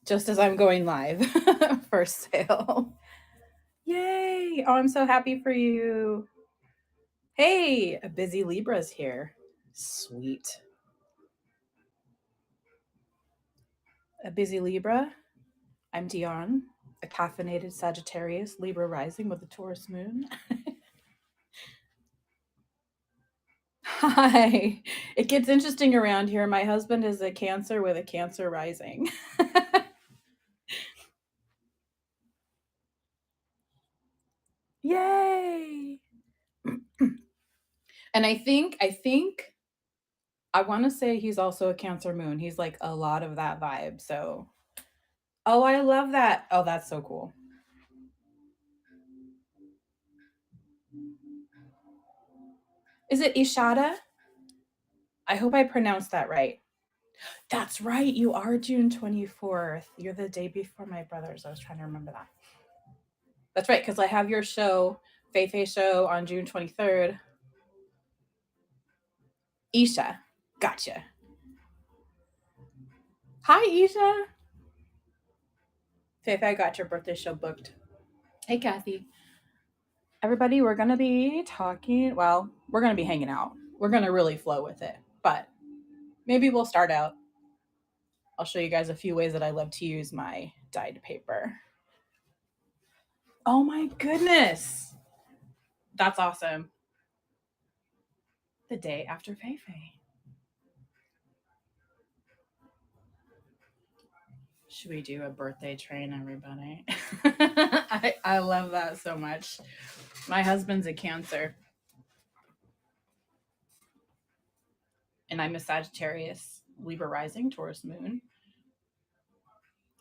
just as I'm going live for sale. Yay! Oh, I'm so happy for you. Hey, a busy Libra's here. Sweet. A busy Libra. I'm Dion, a caffeinated Sagittarius, Libra rising with a Taurus moon. Hi. It gets interesting around here. My husband is a Cancer with a Cancer rising. Yay! And I think I want to say he's also a Cancer moon. He's like a lot of that vibe. So, oh, I love that. Oh, that's so cool. Is it Ishada? I hope I pronounced that right. That's right. You are June 24th. You're the day before my brother's. I was trying to remember that. That's right, because I have your show, Faye show on June 23rd. Isha. Gotcha. Hi, Isha. Faye, I got your birthday show booked. Hey, Kathy. Everybody, we're going to be talking. Well, we're going to be hanging out. We're going to really flow with it. But maybe we'll start out. I'll show you guys a few ways that I love to use my dyed paper. Oh my goodness. That's awesome. The day after Fei Fei. Should we do a birthday train, everybody? I love that so much. My husband's a Cancer. And I'm a Sagittarius, Libra rising, Taurus moon.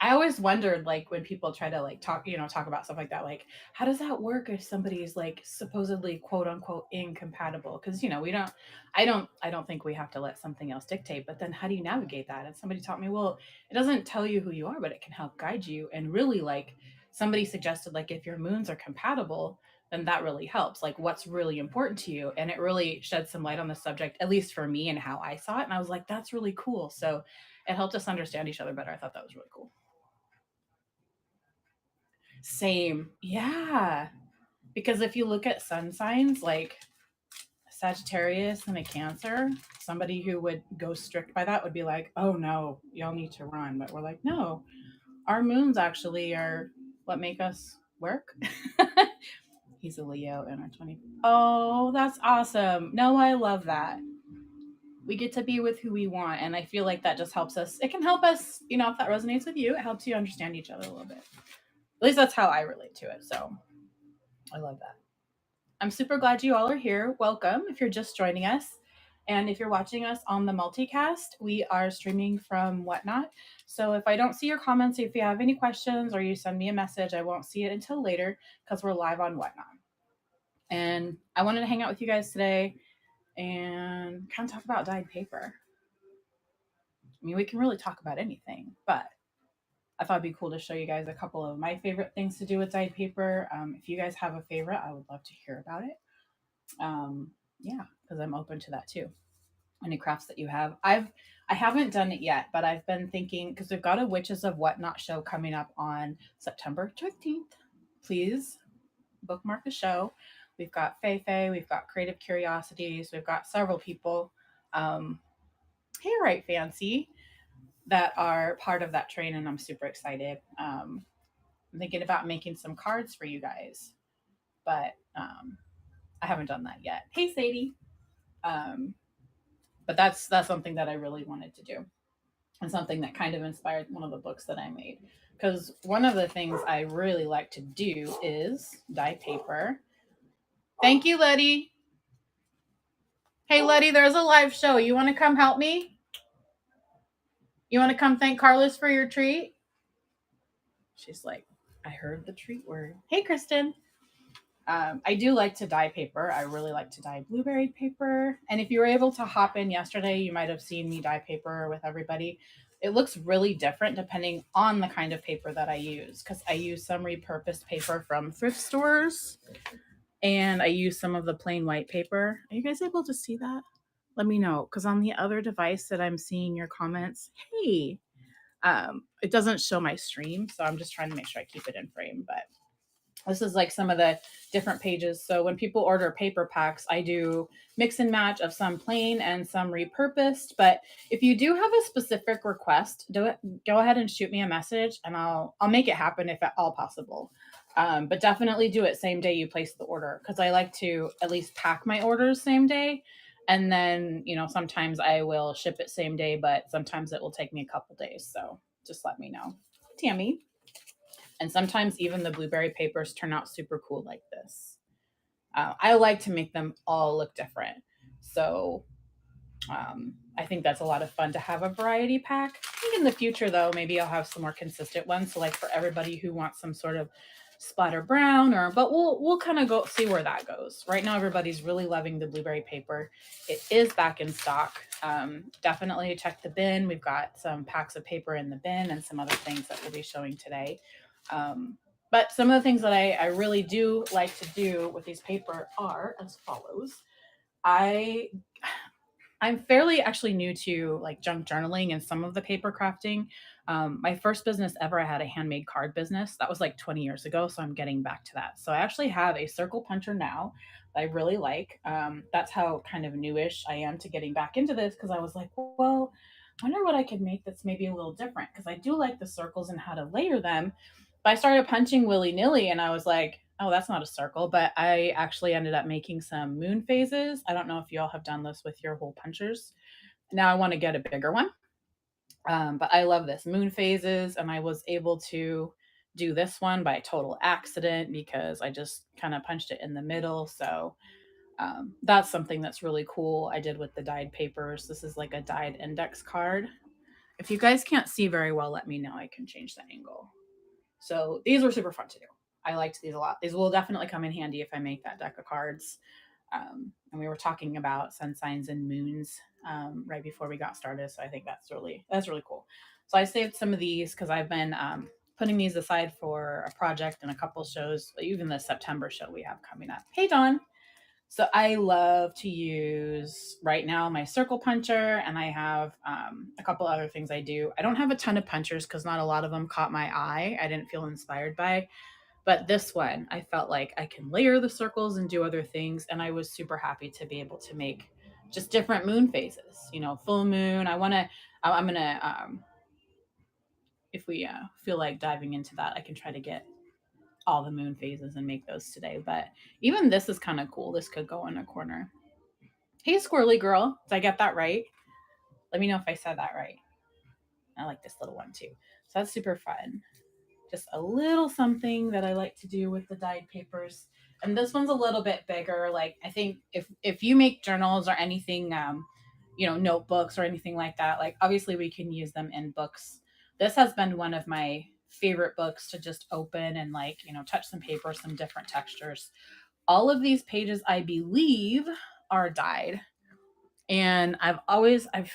I always wondered, like, when people try to like talk about stuff like that, like, how does that work if somebody's like supposedly quote unquote incompatible? Because I don't think we have to let something else dictate. But then how do you navigate that? And somebody taught me, well, it doesn't tell you who you are, but it can help guide you. And really, like, somebody suggested, like, if your moons are compatible, then that really helps. Like, what's really important to you, and it really shed some light on the subject, at least for me and how I saw it. And I was like, that's really cool. So it helped us understand each other better. I thought that was really cool. Same. Yeah. Because if you look at sun signs like Sagittarius and a Cancer, somebody who would go strict by that would be like, oh no, y'all need to run. But we're like, no, our moons actually are what make us work. He's a Leo and our 20. Oh, that's awesome. No, I love that. We get to be with who we want. And I feel like that just helps us. It can help us, if that resonates with you, it helps you understand each other a little bit. At least that's how I relate to it. So I love that. I'm super glad you all are here. Welcome if you're just joining us. And if you're watching us on the multicast, we are streaming from Whatnot. So if I don't see your comments, if you have any questions or you send me a message, I won't see it until later because we're live on Whatnot. And I wanted to hang out with you guys today and kind of talk about dyed paper. I mean, we can really talk about anything, but I thought it'd be cool to show you guys a couple of my favorite things to do with dyed paper. If you guys have a favorite, I would love to hear about it. Yeah, because I'm open to that too. Any crafts that you have, I haven't done it yet, but I've been thinking because we've got a Witches of Whatnot show coming up on September 15th. Please bookmark the show. We've got Fei, we've got Creative Curiosities, we've got several people. Hey, right, Fancy, that are part of that train, and I'm super excited. I'm thinking about making some cards for you guys, but I haven't done that yet. Hey, Sadie. Um, but that's something that I really wanted to do, and something that kind of inspired one of the books that I made. Because one of the things I really like to do is dye paper. Thank you, Letty. Hey, Letty, there's a live show. You want to come help me? You want to come thank Carlos for your treat? She's like, I heard the treat word. Hey, Kristen. I do like to dye paper. I really like to dye blueberry paper. And if you were able to hop in yesterday, you might have seen me dye paper with everybody. It looks really different depending on the kind of paper that I use, because I use some repurposed paper from thrift stores and I use some of the plain white paper. Are you guys able to see that? Let me know, because on the other device that I'm seeing your comments, hey, It doesn't show my stream, so I'm just trying to make sure I keep it in frame. But this is like some of the different pages. So when people order paper packs, I do mix and match of some plain and some repurposed. But if you do have a specific request, do it. Go ahead and shoot me a message, and I'll make it happen if at all possible. But definitely do it same day you place the order, because I like to at least pack my orders same day. And then, sometimes I will ship it same day, but sometimes it will take me a couple days. So just let me know. Tammy. And sometimes even the blueberry papers turn out super cool like this. I like to make them all look different. So I think that's a lot of fun to have a variety pack. I think in the future, though, maybe I'll have some more consistent ones. So like for everybody who wants some sort of splatter brown, but we'll kind of go see where that goes. Right now, everybody's really loving the blueberry paper. It is back in stock. Definitely check the bin. We've got some packs of paper in the bin and some other things that we'll be showing today. But some of the things that I really do like to do with these paper are as follows. I'm fairly actually new to like junk journaling and some of the paper crafting. My first business ever, I had a handmade card business. That was like 20 years ago. So I'm getting back to that. So I actually have a circle puncher now that I really like. That's how kind of newish I am to getting back into this, because I was like, well, I wonder what I could make that's maybe a little different, because I do like the circles and how to layer them. But I started punching willy nilly and I was like, oh, that's not a circle. But I actually ended up making some moon phases. I don't know if y'all have done this with your hole punchers. Now I want to get a bigger one. But I love this moon phases. And I was able to do this one by total accident because I just kind of punched it in the middle. So that's something that's really cool. I did with the dyed papers. This is like a dyed index card. If you guys can't see very well, let me know. I can change the angle. So these were super fun to do. I liked these a lot. These will definitely come in handy if I make that deck of cards. And we were talking about sun signs and moons right before we got started. So I think that's really cool. So I saved some of these because I've been putting these aside for a project and a couple shows, even the September show we have coming up. Hey, Dawn. So I love to use right now my circle puncher, and I have a couple other things I do. I don't have a ton of punchers because not a lot of them caught my eye. I didn't feel inspired by, but this one I felt like I can layer the circles and do other things, and I was super happy to be able to make just different moon phases. Full moon. I'm gonna if we feel like diving into that, I can try to get all the moon phases and make those today. But even this is kind of cool. This could go in a corner. Hey, squirrely girl. Did I get that right? Let me know if I said that right. I like this little one too. So that's super fun. Just a little something that I like to do with the dyed papers. And this one's a little bit bigger. Like I think if you make journals or anything, notebooks or anything like that, like obviously we can use them in books. This has been one of my favorite books to just open and touch some paper, some different textures. All of these pages, I believe, are dyed. And I've always, in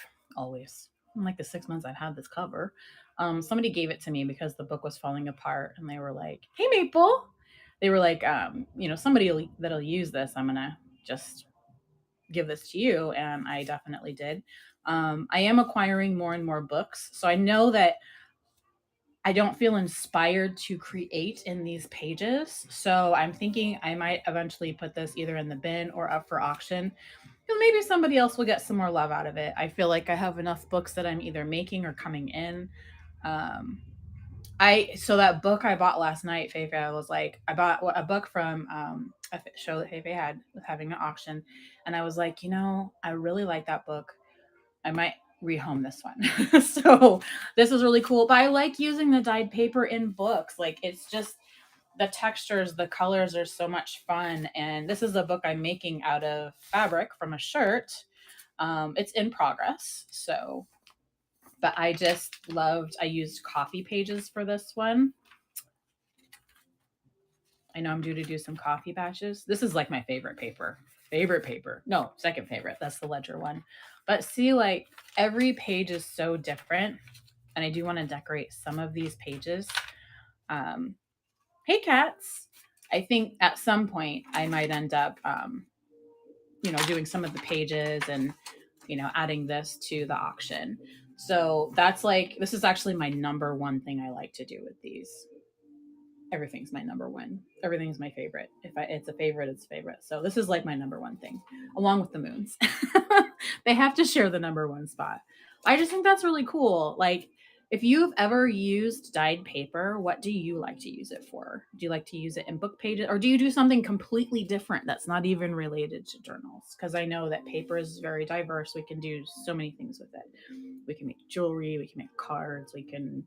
like the 6 months I've had this cover, somebody gave it to me because the book was falling apart, and they were like, "Hey, Maple," they were like, somebody that'll use this, I'm gonna just give this to you, and I definitely did. I am acquiring more and more books, so I know that I don't feel inspired to create in these pages. So I'm thinking I might eventually put this either in the bin or up for auction. Because maybe somebody else will get some more love out of it. I feel like I have enough books that I'm either making or coming in. Um, so that book I bought last night, Feifei, I was like, I bought a book from a show that Feifei had was having an auction, and I was like, I really like that book. I might rehome this one. So this is really cool. But I like using the dyed paper in books. Like it's just the textures, the colors are so much fun. And this is a book I'm making out of fabric from a shirt. It's in progress. So, but I used coffee pages for this one. I know I'm due to do some coffee batches. This is like my favorite paper. No, second favorite. That's the ledger one. But see, like every page is so different. And I do want to decorate some of these pages. Hey, cats. I think at some point I might end up, doing some of the pages and, adding this to the auction. So that's like, this is actually my number one thing I like to do with these. Everything's my number one. Everything's my favorite. If it's a favorite, it's a favorite. So this is like my number one thing, along with the moons. They have to share the number one spot. I just think that's really cool. Like, if you've ever used dyed paper, what do you like to use it for? Do you like to use it in book pages, or do you do something completely different that's not even related to journals? Because I know that paper is very diverse. We can do so many things with it. We can make jewelry, we can make cards, we can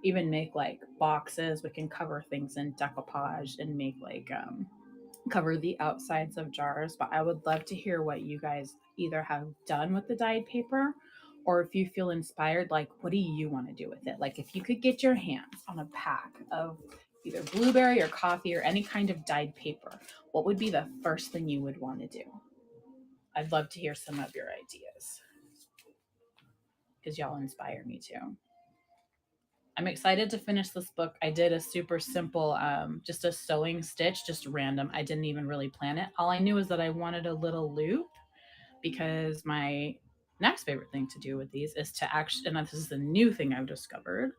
even make like boxes. We can cover things in decoupage and make like cover the outsides of jars. But I would love to hear what you guys either have done with the dyed paper, or if you feel inspired, like what do you want to do with it? Like if you could get your hands on a pack of either blueberry or coffee or any kind of dyed paper, what would be the first thing you would want to do? I'd love to hear some of your ideas because y'all inspire me too. I'm excited to finish this book. I did a super simple, just a sewing stitch, just random. I didn't even really plan it. All I knew is that I wanted a little loop because my next favorite thing to do with these is to actually, and this is the new thing I've discovered,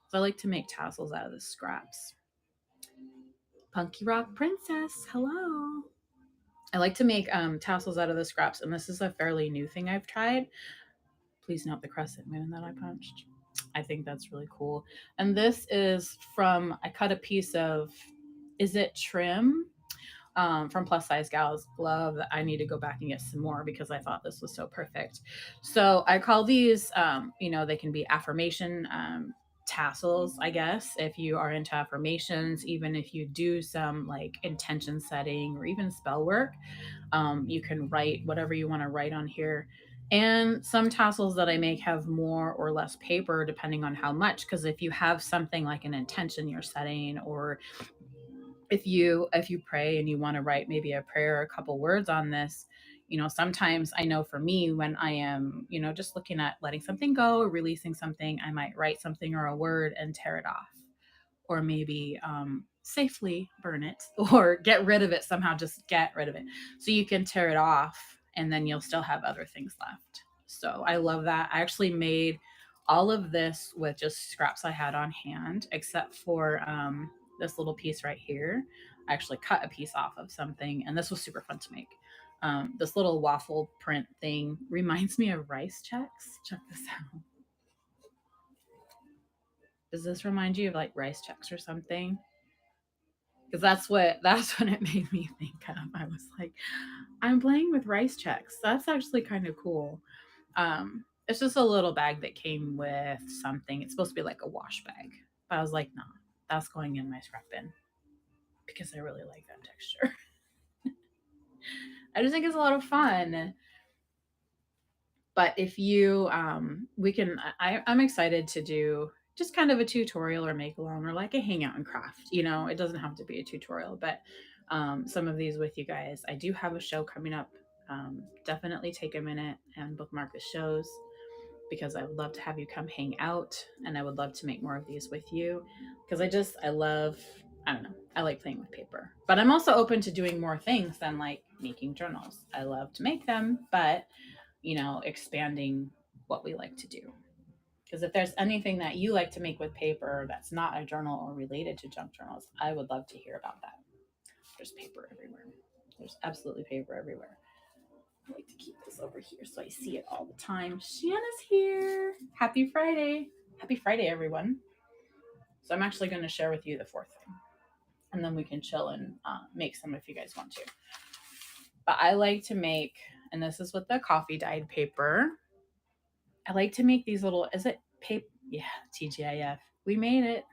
so I like to make tassels out of the scraps. Punky Rock Princess, hello. I like to make tassels out of the scraps, and this is a fairly new thing I've tried. Please note the crescent moon that I punched. I think that's really cool. And this is from, I cut a piece of, is it trim? From Plus Size Gals. Love that. I need to go back and get some more because I thought this was so perfect. So I call these, they can be affirmation tassels, I guess, if you are into affirmations, even if you do some like intention setting or even spell work. You can write whatever you want to write on here. And some tassels that I make have more or less paper depending on how much. Because if you have something like an intention you're setting, or if you pray and you want to write maybe a prayer or a couple words on this, sometimes I know for me when I am, just looking at letting something go or releasing something, I might write something or a word and tear it off, or maybe safely burn it or get rid of it somehow, just get rid of it. So you can tear it off and then you'll still have other things left. So I love that. I actually made all of this with just scraps I had on hand, except for this little piece right here. I actually cut a piece off of something, and this was super fun to make. This little waffle print thing reminds me of rice checks. Check this out. Does this remind you of like rice checks or something? Because that's what it made me think of. I was like, I'm playing with rice checks. That's actually kind of cool. It's just a little bag that came with something. It's supposed to be like a wash bag, but I was like, no, that's going in my scrap bin because I really like that texture. I just think it's a lot of fun. But if you, we can, I'm excited to do just kind of a tutorial or make along or like a hangout and craft. It doesn't have to be a tutorial, but some of these with you guys. I do have a show coming up. Definitely take a minute and bookmark the shows because I would love to have you come hang out, and I would love to make more of these with you because I love, I don't know, I like playing with paper. But I'm also open to doing more things than like making journals. I love to make them, but expanding what we like to do. Because if there's anything that you like to make with paper that's not a journal or related to junk journals, I would love to hear about that. There's paper everywhere. There's absolutely paper everywhere. I like to keep this over here so I see it all the time. Shanna's here. Happy Friday. Happy Friday, everyone. So I'm actually going to share with you the fourth thing. And then we can chill and make some if you guys want to. But I like to make, and this is with the coffee dyed paper, I like to make these little, is it paper? Yeah, TGIF. We made it.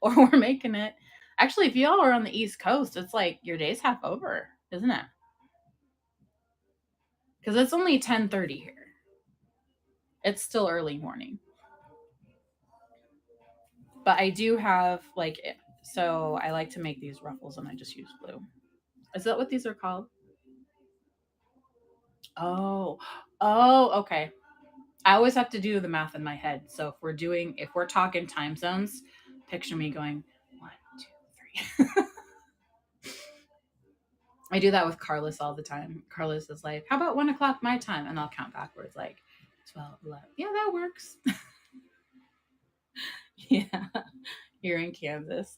Or we're making it. Actually, if y'all are on the East Coast, it's like your day's half over, isn't it? Because it's only 10:30 here. It's still early morning. But I do have like, so I like to make these ruffles and I just use blue. Is that what these are called? Oh, okay. I always have to do the math in my head. So if we're talking time zones, picture me going 1, 2, 3. I do that with Carlos all the time. Carlos is like, "How about 1 o'clock my time?" And I'll count backwards, like 12, 11. Yeah, that works. Yeah, here in Kansas.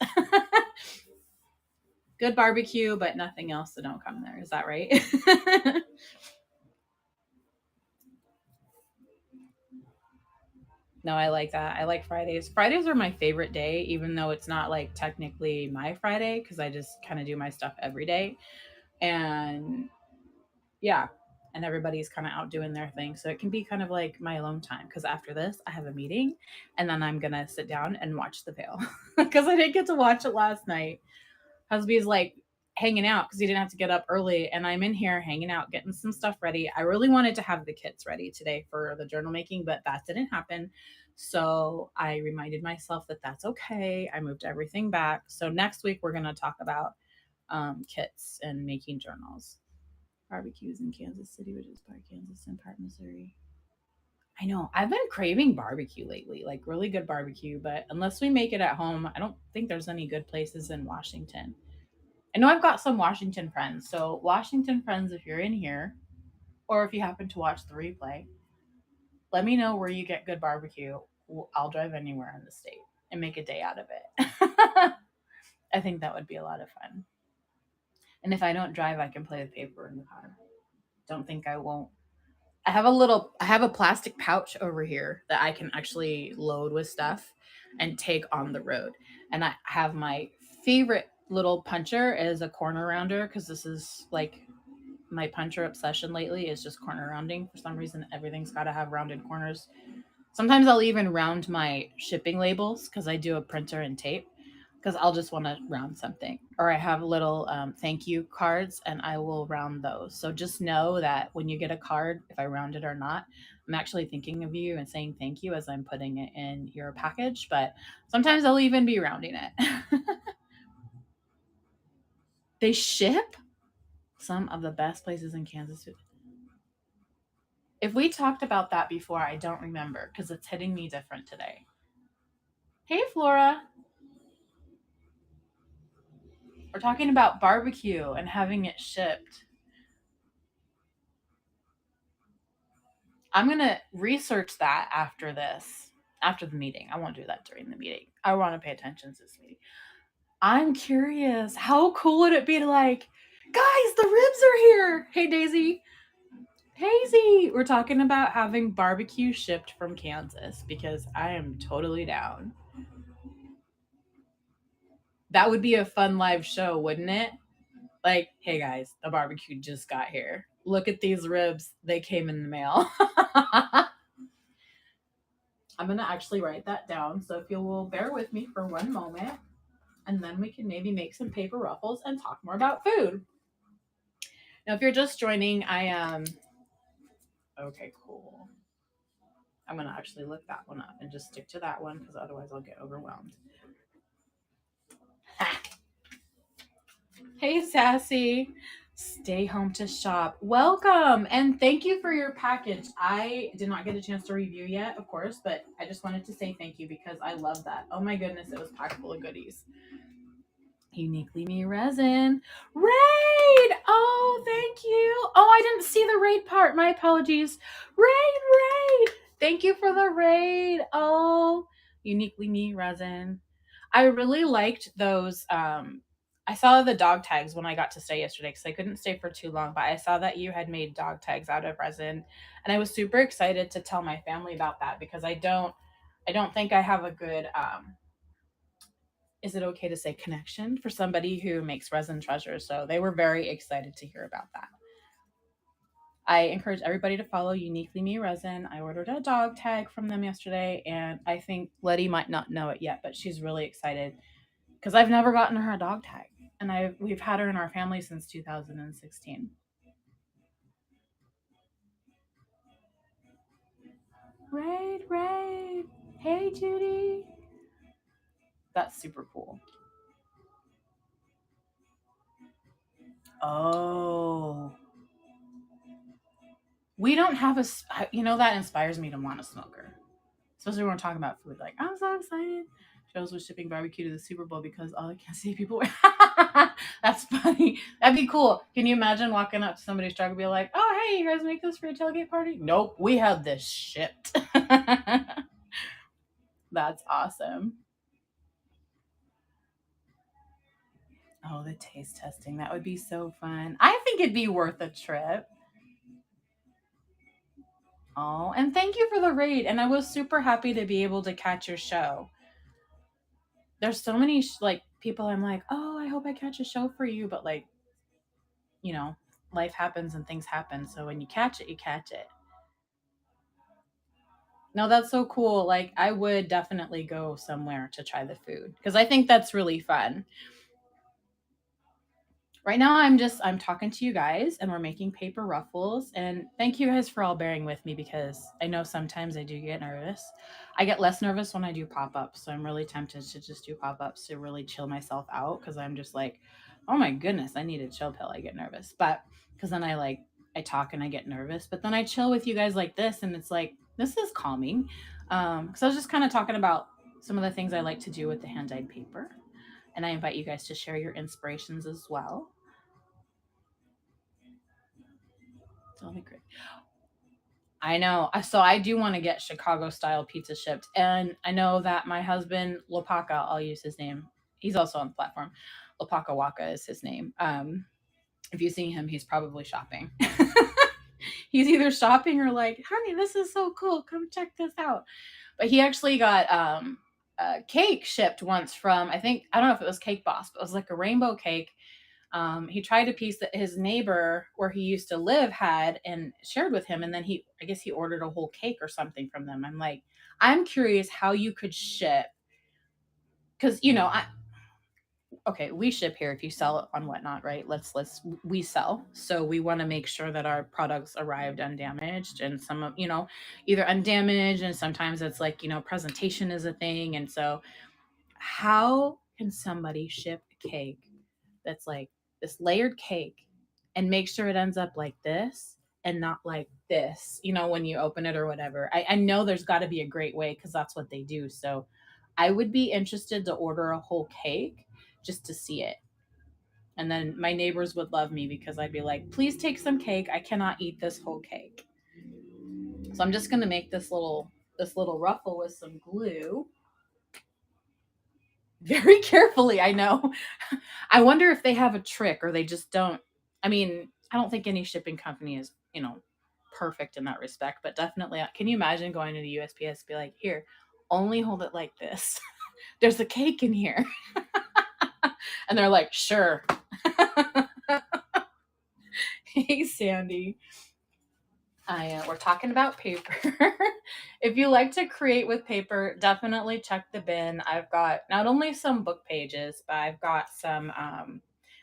Good barbecue, but nothing else, so don't come there. Is that right? No, I like that. I like Fridays. Fridays are my favorite day, even though it's not like technically my Friday because I just kind of do my stuff every day. And yeah, and everybody's kind of out doing their thing. So it can be kind of like my alone time because after this, I have a meeting and then I'm going to sit down and watch The Veil because I didn't get to watch it last night. Husby's like hanging out because he didn't have to get up early, and I'm in here hanging out, getting some stuff ready. I really wanted to have the kits ready today for the journal making, but that didn't happen. So I reminded myself that that's okay. I moved everything back. So next week we're going to talk about kits and making journals. Barbecues in Kansas City, which is part Kansas and part Missouri. I know. I've been craving barbecue lately, like really good barbecue, but unless we make it at home, I don't think there's any good places in Washington. I know I've got some Washington friends. So, Washington friends, if you're in here, or if you happen to watch the replay, let me know where you get good barbecue. I'll drive anywhere in the state and make a day out of it. I think that would be a lot of fun. And if I don't drive, I can play with paper in the car. Don't think I won't. I have a plastic pouch over here that I can actually load with stuff and take on the road. And I have my favorite little puncher is a corner rounder because this is like my puncher obsession lately is just corner rounding. For some reason, everything's got to have rounded corners. Sometimes I'll even round my shipping labels because I do a printer and tape because I'll just want to round something. Or I have little thank you cards and I will round those. So just know that when you get a card, if I round it or not, I'm actually thinking of you and saying thank you as I'm putting it in your package. But sometimes I'll even be rounding it. They ship some of the best places in Kansas. If we talked about that before, I don't remember because it's hitting me different today. Hey, Flora. We're talking about barbecue and having it shipped. I'm going to research that after this, after the meeting. I won't do that during the meeting. I want to pay attention to this meeting. I'm curious. How cool would it be to like, guys, the ribs are here. Hey, Daisy. Hazy, we're talking about having barbecue shipped from Kansas because I am totally down. That would be a fun live show, wouldn't it? Like, hey guys, the barbecue just got here. Look at these ribs. They came in the mail. I'm going to actually write that down. So if you will bear with me for one moment, and then we can maybe make some paper ruffles and talk more about food. Now, if you're just joining, I am. Okay, cool. I'm going to actually look that one up and just stick to that one because otherwise I'll get overwhelmed. Hey, Sassy. Stay home to shop. Welcome and thank you for your package. I did not get a chance to review yet, of course, but I just wanted to say thank you because I love that. Oh my goodness, it was packed full of goodies. Uniquely Me resin. Raid! Oh, thank you. Oh, I didn't see the raid part. My apologies. Raid! Thank you for the raid. Oh, Uniquely Me resin. I really liked those. I saw the dog tags when I got to stay yesterday because I couldn't stay for too long, but I saw that you had made dog tags out of resin, and I was super excited to tell my family about that because I don't think I have a good is it okay to say connection for somebody who makes resin treasures. So they were very excited to hear about that. I encourage everybody to follow Uniquely Me Resin. I ordered a dog tag from them yesterday, and I think Letty might not know it yet, but she's really excited because I've never gotten her a dog tag, and we've had her in our family since 2016. Raid. Hey, Judy. That's super cool. Oh. We don't have that inspires me to want a smoker. Especially when we're talking about food. Like, I'm so excited. Shows was shipping barbecue to the Super Bowl because all I can see people were. That's funny. That'd be cool. Can you imagine walking up to somebody's truck and be like, "Oh, hey, you guys make this for your tailgate party?" Nope, we have this shipped. That's awesome. Oh, the taste testing. That would be so fun. I think it'd be worth a trip. Oh, and thank you for the raid. And I was super happy to be able to catch your show. There's so many like people I'm like, "Oh, I hope I catch a show for you," but like, you know, life happens and things happen. So when you catch it, you catch it. No, that's so cool. Like I would definitely go somewhere to try the food because I think that's really fun. Right now I'm talking to you guys and we're making paper ruffles, and thank you guys for all bearing with me because I know sometimes I do get nervous. I get less nervous when I do pop-ups, so I'm really tempted to just do pop-ups to really chill myself out because I'm just like, oh my goodness, I need a chill pill. I get nervous. But because then I talk and I get nervous, but then I chill with you guys like this and it's like this is calming. Because I was just kind of talking about some of the things I like to do with the hand dyed paper. And I invite you guys to share your inspirations as well. That'll be great. I know. So I do want to get Chicago style pizza shipped. And I know that my husband, Lopaka, I'll use his name. He's also on the platform. Lopaka Waka is his name. If you see him, he's probably shopping. He's either shopping or like, honey, this is so cool. Come check this out. But he actually got a cake shipped once from, I don't know if it was Cake Boss, but it was like a rainbow cake. He tried a piece that his neighbor where he used to live had and shared with him, and then I guess he ordered a whole cake or something from them. I'm like, I'm curious how you could ship, because okay, we ship here if you sell it on Whatnot, right? We sell, so we want to make sure that our products arrived undamaged, and some of either undamaged, and sometimes it's like presentation is a thing, and so how can somebody ship a cake that's like this layered cake and make sure it ends up like this and not like this, when you open it or whatever? I know there's got to be a great way because that's what they do. So I would be interested to order a whole cake just to see it. And then my neighbors would love me because I'd be like, please take some cake. I cannot eat this whole cake. So I'm just going to make this little ruffle with some glue very carefully. I know. I wonder if they have a trick or they just don't. I mean, I don't think any shipping company is, perfect in that respect, but definitely, can you imagine going to the USPS and be like, here, only hold it like this. There's a cake in here. And they're like, sure. Hey, Sandy. We're talking about paper. If you like to create with paper, definitely check the bin. I've got not only some book pages, but I've got some.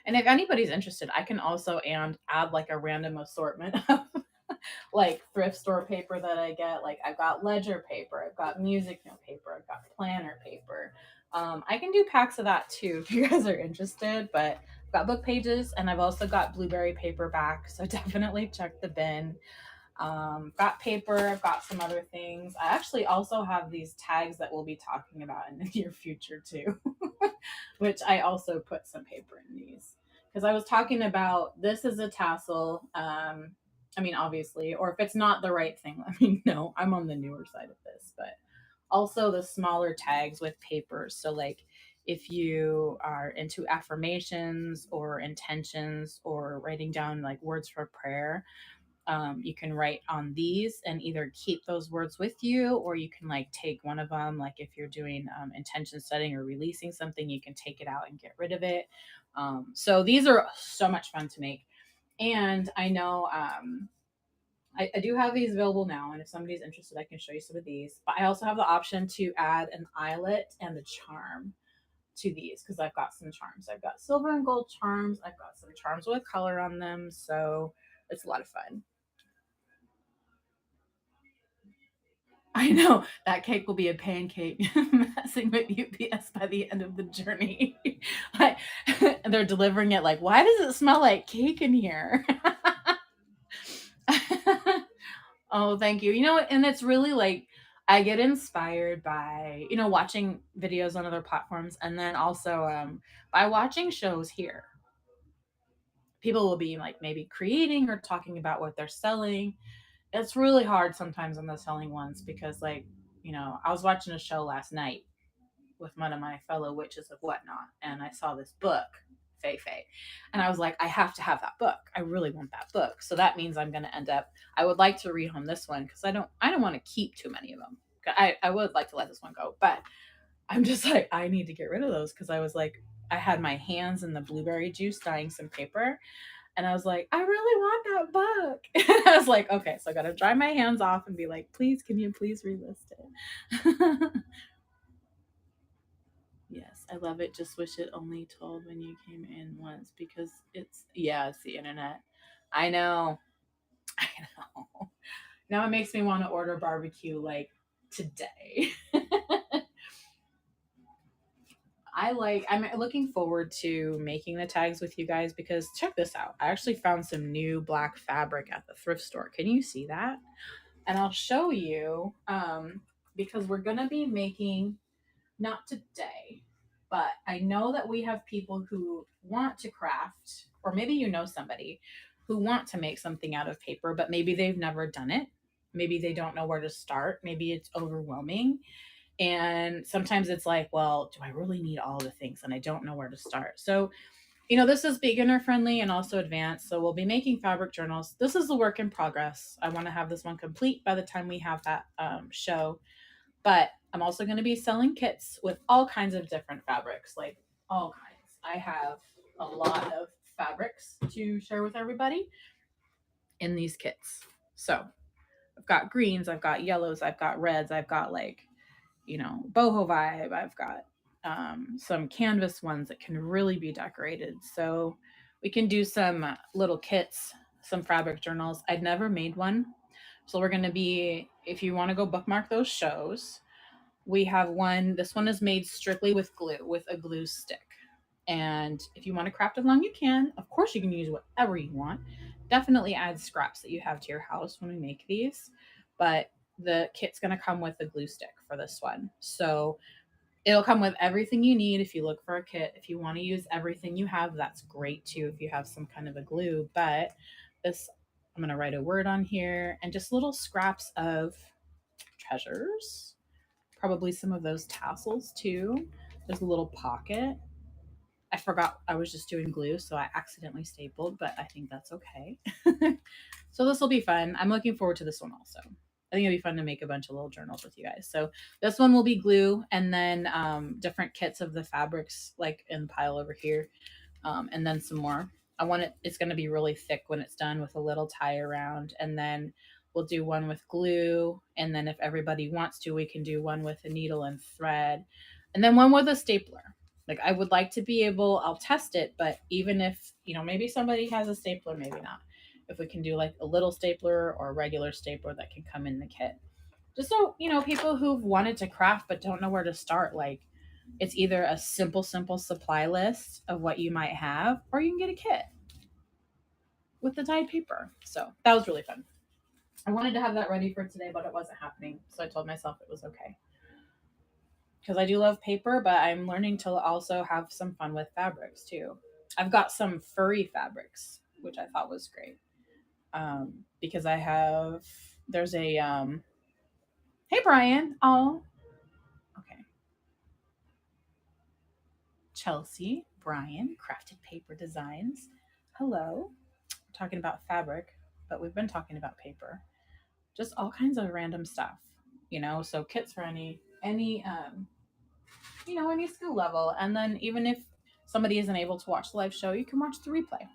And if anybody's interested, I can also add like a random assortment of like thrift store paper that I get. Like I've got ledger paper, I've got music note paper, I've got planner paper. I can do packs of that too if you guys are interested. But I've got book pages and I've also got blueberry paperback. So definitely check the bin. Got paper, I've got some other things. I actually also have these tags that we'll be talking about in the near future too, which I also put some paper in these because I was talking about this is a tassel. I mean, obviously, or if it's not the right thing, let me know. I'm on the newer side of this, but also the smaller tags with papers. So, like, if you are into affirmations or intentions or writing down like words for prayer, you can write on these and either keep those words with you, or you can like take one of them. Like if you're doing intention setting or releasing something, you can take it out and get rid of it. So these are so much fun to make. And I know I do have these available now. And if somebody's interested, I can show you some of these. But I also have the option to add an eyelet and a charm to these because I've got some charms. I've got silver and gold charms. I've got some charms with color on them. So it's a lot of fun. I know that cake will be a pancake messing with UPS by the end of the journey. Like, they're delivering it like, why does it smell like cake in here? Oh, thank you. And it's really like I get inspired by, watching videos on other platforms, and then also by watching shows here. People will be like maybe creating or talking about what they're selling. It's really hard sometimes on the selling ones because, like, I was watching a show last night with one of my fellow witches of whatnot, and I saw this book, Fei Fei, and I was like, I have to have that book. I really want that book. So that means I'm going to end up. I would like to read home this one because I don't want to keep too many of them. I would like to let this one go, but I'm just like, I need to get rid of those because I was like, I had my hands in the blueberry juice dyeing some paper, and I was like, I really want that book. And I was like, okay, so I got to dry my hands off and be like, please, can you please relist it? Yes, I love it. Just wish it only told when you came in once because it's the internet. I know. I know. Now it makes me want to order barbecue like today. I'm looking forward to making the tags with you guys because check this out. I actually found some new black fabric at the thrift store. Can you see that? And I'll show you because we're going to be making, not today, but I know that we have people who want to craft, or maybe somebody who want to make something out of paper, but maybe they've never done it. Maybe they don't know where to start. Maybe it's overwhelming. And sometimes it's like, well, do I really need all the things? And I don't know where to start. So, this is beginner friendly and also advanced. So we'll be making fabric journals. This is a work in progress. I want to have this one complete by the time we have that show. But I'm also going to be selling kits with all kinds of different fabrics, like all kinds. I have a lot of fabrics to share with everybody in these kits. So I've got greens, I've got yellows, I've got reds, I've got like, boho vibe, I've got some canvas ones that can really be decorated. So we can do some little kits, some fabric journals. I'd never made one. So we're going to be, if you want to go bookmark those shows, we have one. This one is made strictly with glue, with a glue stick. And if you want to craft along, you can. Of course, you can use whatever you want. Definitely add scraps that you have to your house when we make these. But the kit's going to come with a glue stick for this one. So it'll come with everything you need if you look for a kit. If you want to use everything you have, that's great too if you have some kind of a glue. But this, I'm going to write a word on here and just little scraps of treasures, probably some of those tassels too. There's a little pocket. I forgot I was just doing glue, so I accidentally stapled, but I think that's okay. So this will be fun. I'm looking forward to this one also. I think it'll be fun to make a bunch of little journals with you guys. So this one will be glue, and then different kits of the fabrics, like in the pile over here, and then some more. I want it. It's going to be really thick when it's done with a little tie around, and then we'll do one with glue, and then if everybody wants to, we can do one with a needle and thread, and then one with a stapler. Like I would like to be able, I'll test it, but even if, maybe somebody has a stapler, maybe not. If we can do like a little stapler or a regular stapler that can come in the kit. Just so, people who've wanted to craft but don't know where to start, like it's either a simple supply list of what you might have, or you can get a kit with the dyed paper. So that was really fun. I wanted to have that ready for today, but it wasn't happening. So I told myself it was okay. Because I do love paper, but I'm learning to also have some fun with fabrics too. I've got some furry fabrics, which I thought was great. Because there's a, hey Brian. Oh, okay. Chelsea, Brian, Crafted Paper Designs. Hello. We're talking about fabric, but we've been talking about paper. Just all kinds of random stuff, so kits for any skill level. And then even if somebody isn't able to watch the live show, you can watch the replay.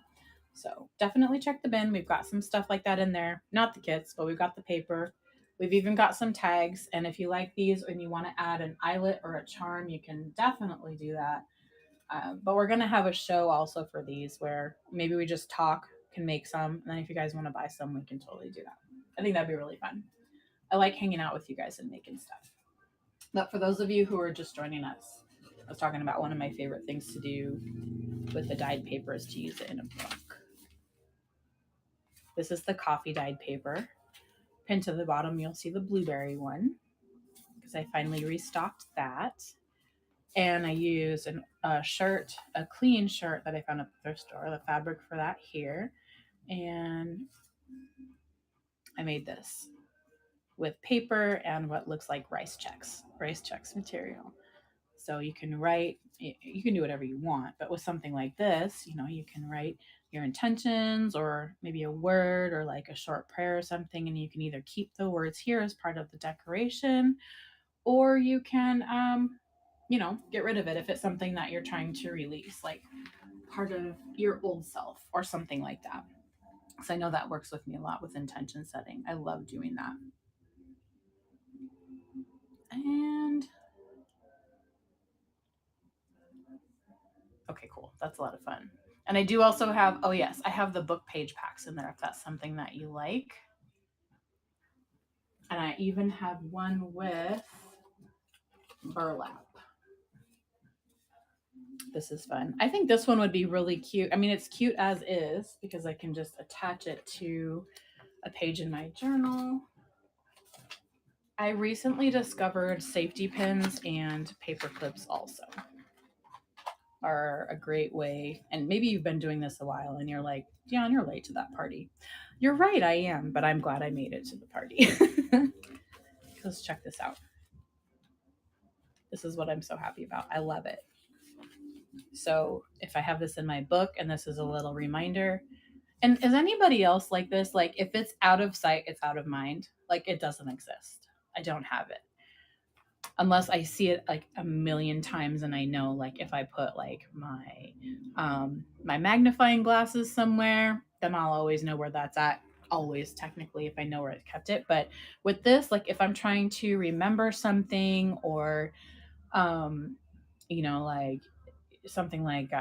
So definitely check the bin. We've got some stuff like that in there. Not the kits, but we've got the paper. We've even got some tags. And if you like these and you want to add an eyelet or a charm, you can definitely do that. But we're going to have a show also for these where maybe we just talk, can make some. And then if you guys want to buy some, we can totally do that. I think that'd be really fun. I like hanging out with you guys and making stuff. But for those of you who are just joining us, I was talking about one of my favorite things to do with the dyed paper is to use it in a book. This is the coffee dyed paper. Pinned to the bottom, you'll see the blueberry one. because I finally restocked that. And I used a shirt, a clean shirt that I found at the thrift store, the fabric for that here. And I made this with paper and what looks like rice checks material. So you can write, you can do whatever you want, but with something like this, you can write your intentions or maybe a word or like a short prayer or something. And you can either keep the words here as part of the decoration, or you can, get rid of it if it's something that you're trying to release, like part of your old self or something like that. So I know that works with me a lot with intention setting. I love doing that. And okay, cool. That's a lot of fun. And I do also have, oh, yes, I have the book page packs in there if that's something that you like. And I even have one with burlap. This is fun. I think this one would be really cute. I mean, it's cute as is because I can just attach it to a page in my journal. I recently discovered safety pins and paper clips also are a great way. And maybe you've been doing this a while and you're like, Dion, you're late to that party. You're right, I am, but I'm glad I made it to the party. Let's check this out. This is what I'm so happy about. I love it. So if I have this in my book and this is a little reminder, and is anybody else like this? Like if it's out of sight, it's out of mind. Like it doesn't exist. I don't have it. Unless I see it like a million times and I know like if I put like my magnifying glasses somewhere, then I'll always know where that's at. Always technically if I know where I kept it. But with this, like if I'm trying to remember something or like something like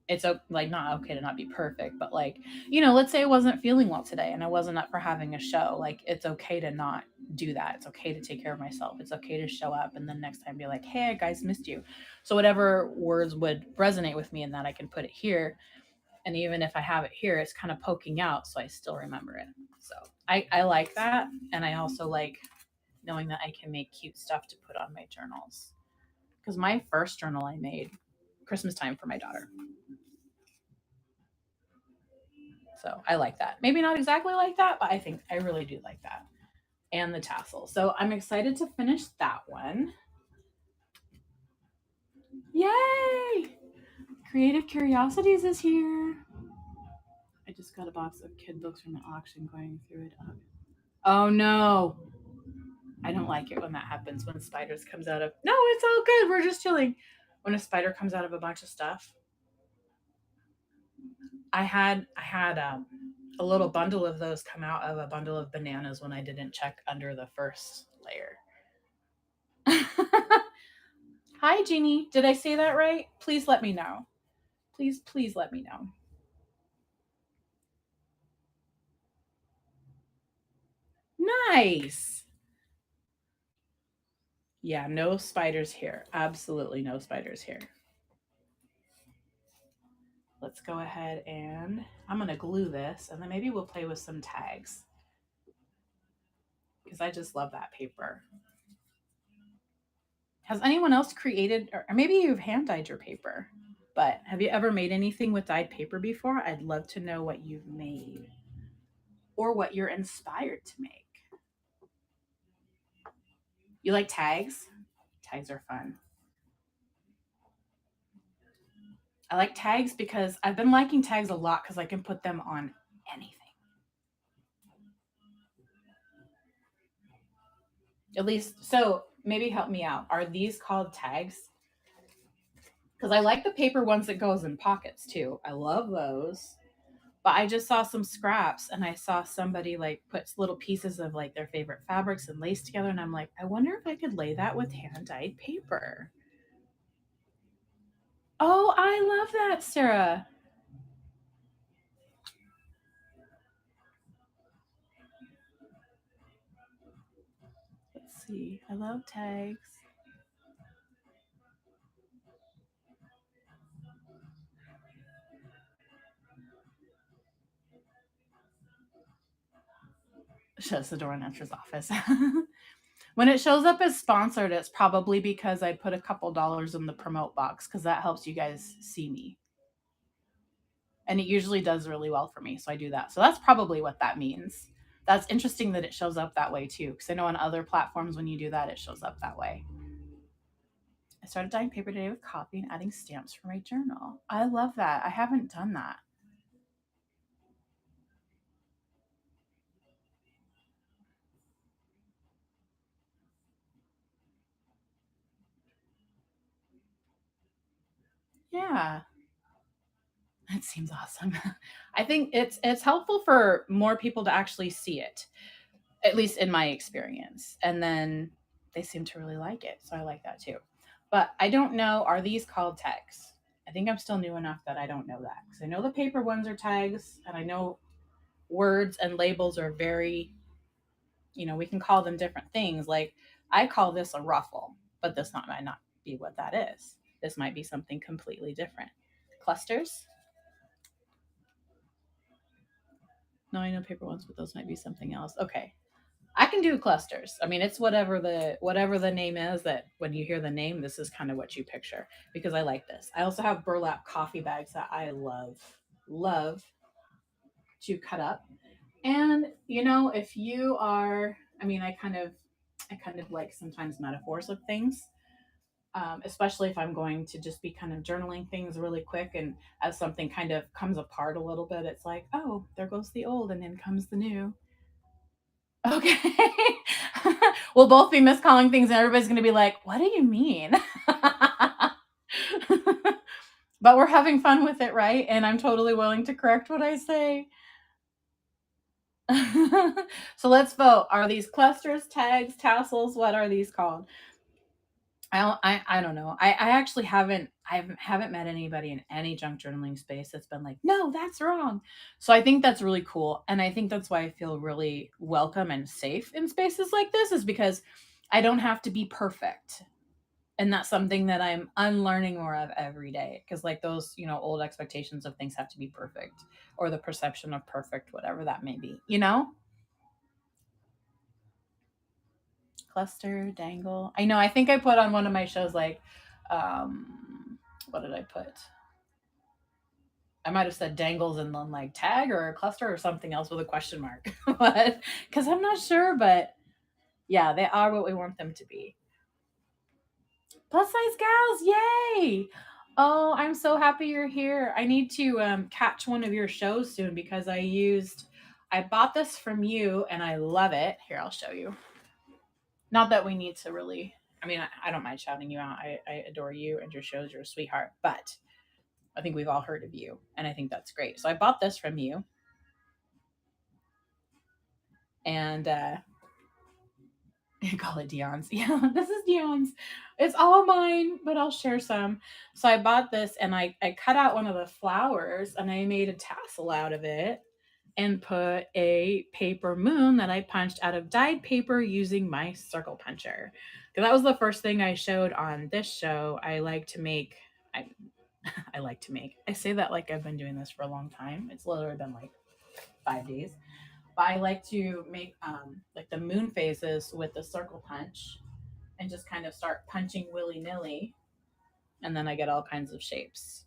it's like not okay to not be perfect, but like, let's say I wasn't feeling well today and I wasn't up for having a show. Like it's okay to not do that. It's okay to take care of myself. It's okay to show up and then next time be like, hey guys, missed you. So whatever words would resonate with me in that I can put it here. And even if I have it here, it's kind of poking out so I still remember it. So I like that. And I also like knowing that I can make cute stuff to put on my journals. Because my first journal I made Christmas time for my daughter. So I like that. Maybe not exactly like that, but I think I really do like that. And the tassel. So I'm excited to finish that one. Yay! Creative Curiosities is here. I just got a box of kid books from the auction going through it. Oh no. I don't like it when that happens when spiders comes out of. No, it's all good. We're just chilling. When a spider comes out of a bunch of stuff. I had a little bundle of those come out of a bundle of bananas when I didn't check under the first layer. Hi, Jeannie. Did I say that right? Please let me know. Please let me know. Nice. Yeah, no spiders here. Absolutely no spiders here. Let's go ahead and I'm going to glue this and then maybe we'll play with some tags because I just love that paper. Has anyone else created, or maybe you've hand dyed your paper, but have you ever made anything with dyed paper before? I'd love to know what you've made or what you're inspired to make. You like tags? Tags are fun. I like tags because I've been liking tags a lot because I can put them on anything. At least, so maybe help me out. Are these called tags? Because I like the paper ones that goes in pockets too. I love those. But I just saw some scraps and I saw somebody like put little pieces of like their favorite fabrics and lace together. And I'm like, I wonder if I could lay that with hand dyed paper. Oh, I love that, Sarah. Let's see. I love tags. Shuts the door and enters office. When it shows up as sponsored, it's probably because I put a couple dollars in the promote box because that helps you guys see me. And it usually does really well for me. So I do that. So that's probably what that means. That's interesting that it shows up that way too. Because I know on other platforms, when you do that, it shows up that way. I started dyeing paper today with coffee and adding stamps for my journal. I love that. I haven't done that. Yeah. That seems awesome. I think it's helpful for more people to actually see it, at least in my experience. And then they seem to really like it. So I like that too. But I don't know, are these called tags? I think I'm still new enough that I don't know that. Because I know the paper ones are tags, and I know words and labels are very, we can call them different things. Like I call this a ruffle, but this might not be what that is. This might be something completely different. Clusters? No, I know paper ones, but those might be something else. Okay. I can do clusters. I mean, it's whatever the name is that when you hear the name, this is kind of what you picture because I like this. I also have burlap coffee bags that I love to cut up. And if you are, I mean, I kind of like sometimes metaphors of things, especially if I'm going to just be kind of journaling things really quick. And as something kind of comes apart a little bit, it's like, oh, there goes the old and in comes the new. Okay. We'll both be miscalling things and everybody's going to be like, what do you mean? But we're having fun with it, right? And I'm totally willing to correct what I say. So let's vote. Are these clusters, tags, tassels? What are these called? I don't know. I actually haven't met anybody in any junk journaling space that's been like, no, that's wrong. So I think that's really cool. And I think that's why I feel really welcome and safe in spaces like this, is because I don't have to be perfect. And that's something that I'm unlearning more of every day. Because like those, old expectations of things have to be perfect, or the perception of perfect, whatever that may be. Cluster, dangle. I know. I think I put on one of my shows like, what did I put? I might have said dangles and then like tag or a cluster or something else with a question mark, but because I'm not sure, but yeah, they are what we want them to be. Plus size gals, yay! Oh, I'm so happy you're here. I need to catch one of your shows soon because I bought this from you and I love it. Here, I'll show you. Not that we need to really. I mean, I don't mind shouting you out. I adore you and your shows. You're a sweetheart. But I think we've all heard of you, and I think that's great. So I bought this from you, and call it Dion's. Yeah, this is Dion's. It's all mine, but I'll share some. So I bought this, and I cut out one of the flowers, and I made a tassel out of it, and put a paper moon that I punched out of dyed paper using my circle puncher. Because that was the first thing I showed on this show. I like to make. I like to make. I say that like I've been doing this for a long time. It's literally been like 5 days. But I like to make like the moon phases with the circle punch and just kind of start punching willy nilly. And then I get all kinds of shapes.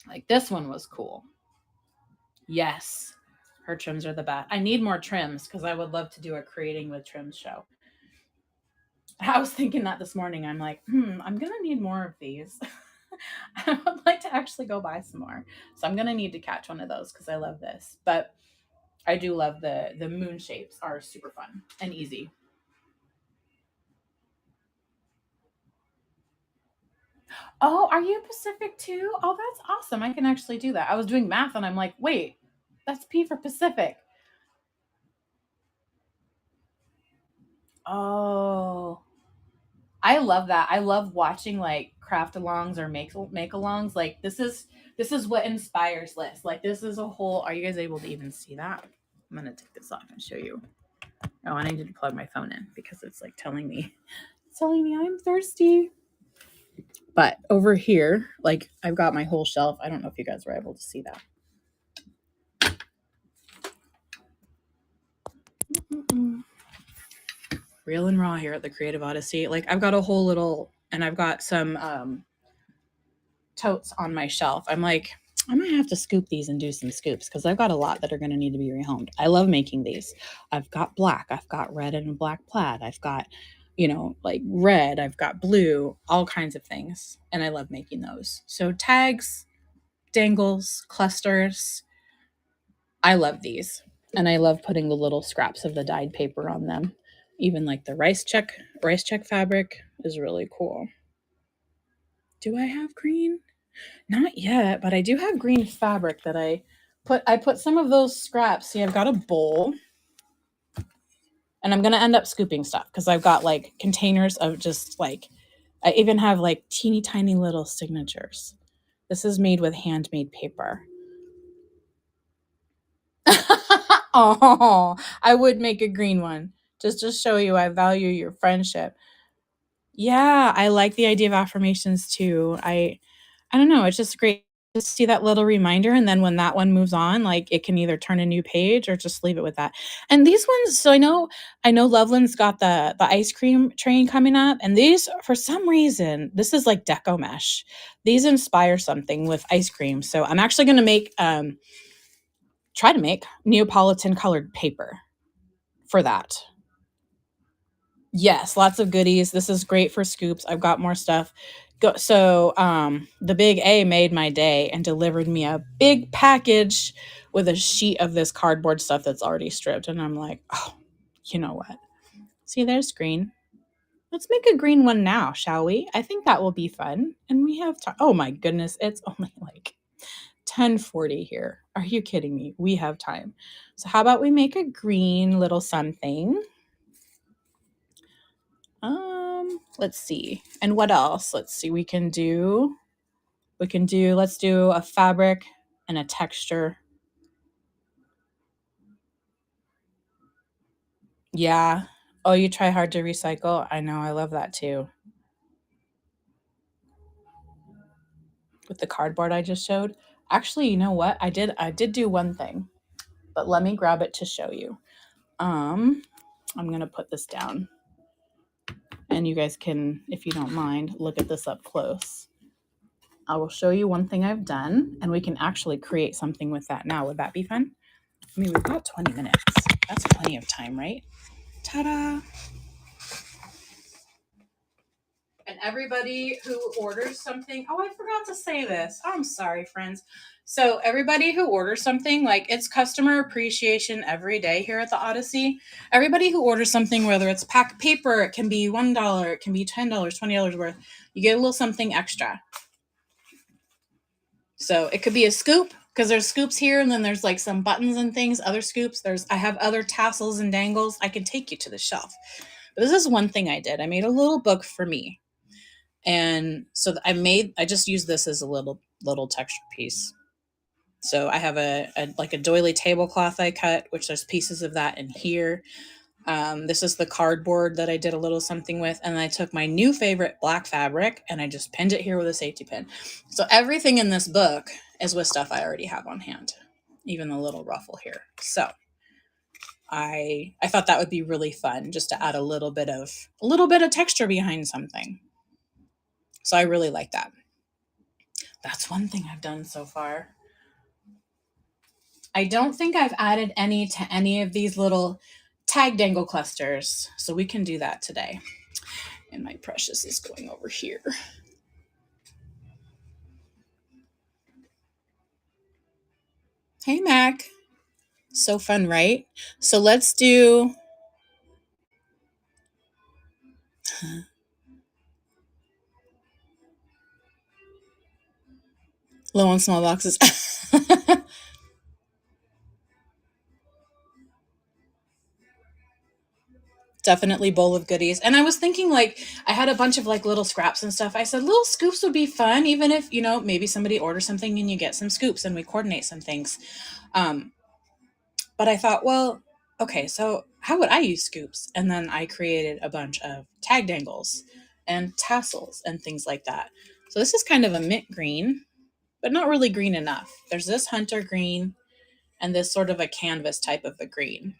Like this one was cool. Yes, her trims are the best. I need more trims because I would love to do a creating with trims show. I was thinking that this morning. I'm like, I'm gonna need more of these. I would like to actually go buy some more. So I'm gonna need to catch one of those because I love this. But I do love the moon shapes are super fun and easy. Oh, are you Pacific too? Oh, that's awesome. I can actually do that. I was doing math and I'm like, wait, that's P for Pacific. Oh, I love that. I love watching like craft alongs or make alongs. Like this is what inspires lists. Like this is a whole. Are you guys able to even see that? I'm gonna take this off and show you. Oh, I need to plug my phone in because it's like telling me I'm thirsty. But over here, like I've got my whole shelf. I don't know if you guys were able to see that. Mm-mm. real and raw here at the Creative Odyssey. Like I've got a whole little, and I've got some totes on my shelf. I'm like, I might have to scoop these and do some scoops because I've got a lot that are going to need to be rehomed. I love making these. I've got black, I've got red and black plaid, I've got, like red, I've got blue, all kinds of things. And I love making those. So tags, dangles, clusters, I love these. And I love putting the little scraps of the dyed paper on them. Even like the rice check fabric is really cool. Do I have green? Not yet, but I do have green fabric that I put some of those scraps. See, I've got a bowl. And I'm going to end up scooping stuff because I've got like containers of just like I even have like teeny tiny little signatures. This is made with handmade paper. Oh, I would make a green one. Just to show you I value your friendship. Yeah, I like the idea of affirmations too. I don't know, it's just great to see that little reminder, and then when that one moves on, like, it can either turn a new page or just leave it with that. And these ones, so I know Loveland's got the ice cream train coming up, and these, for some reason, this is like deco mesh. These inspire something with ice cream, so I'm actually gonna try to make Neapolitan colored paper for that. Yes, lots of goodies. This is great for scoops. I've got more stuff. The big A made my day and delivered me a big package with a sheet of this cardboard stuff that's already stripped. And I'm like, oh, you know what? See, there's green. Let's make a green one now, shall we? I think that will be fun. And we have time. Oh my goodness, it's only like 10:40 here. Are you kidding me? We have time. So how about we make a green little something? Let's see. And what else? Let's see. Let's do a fabric and a texture. Yeah. Oh, you try hard to recycle. I know. I love that too. With the cardboard I just showed. Actually, you know what? I did do one thing, but let me grab it to show you. I'm going to put this down. And you guys can, if you don't mind, look at this up close. I will show you one thing I've done, and we can actually create something with that now. Would that be fun? I mean, we've got 20 minutes. That's plenty of time, right? Ta-da! And everybody who orders something, oh, I forgot to say this. I'm sorry, friends. So everybody who orders something, like, it's customer appreciation every day here at the Odyssey. Everybody who orders something, whether it's pack paper, it can be $1, it can be $10, $20 worth, you get a little something extra. So it could be a scoop, because there's scoops here, and then there's like some buttons and things, other scoops. I have other tassels and dangles. I can take you to the shelf. But this is one thing I did. I made a little book for me. And so I just used this as a little texture piece. So I have a like a doily tablecloth I cut, which there's pieces of that in here. This is the cardboard that I did a little something with. And I took my new favorite black fabric and I just pinned it here with a safety pin. So everything in this book is with stuff I already have on hand, even the little ruffle here. So I thought that would be really fun, just to add a little bit of texture behind something. So I really like that. That's one thing I've done so far. I don't think I've added any to any of these little tag dangle clusters. So we can do that today. And my precious is going over here. Hey, Mac. So fun, right? So let's do... low on small boxes. Definitely bowl of goodies. And I was thinking, like, I had a bunch of like little scraps and stuff. I said little scoops would be fun, even if, maybe somebody orders something and you get some scoops and we coordinate some things. But I thought, well, okay, so how would I use scoops? And then I created a bunch of tag dangles and tassels and things like that. So this is kind of a mint green, but not really green enough. There's this hunter green and this sort of a canvas type of a green.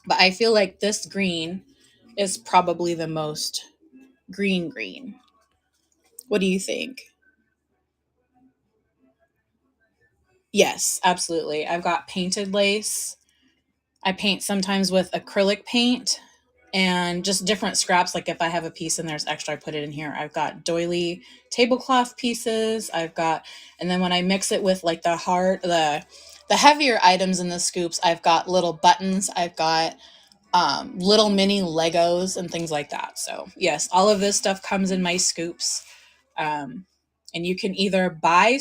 But I feel like this green is probably the most green green. What do you think? Yes, absolutely. I've got painted lace. I paint sometimes with acrylic paint and just different scraps. Like if I have a piece and there's extra, I put it in here. I've got doily tablecloth pieces. I've got, and then when I mix it with like the heavier items in the scoops, I've got little buttons. I've got little mini Legos and things like that. So yes, all of this stuff comes in my scoops. Um, and you can either buy,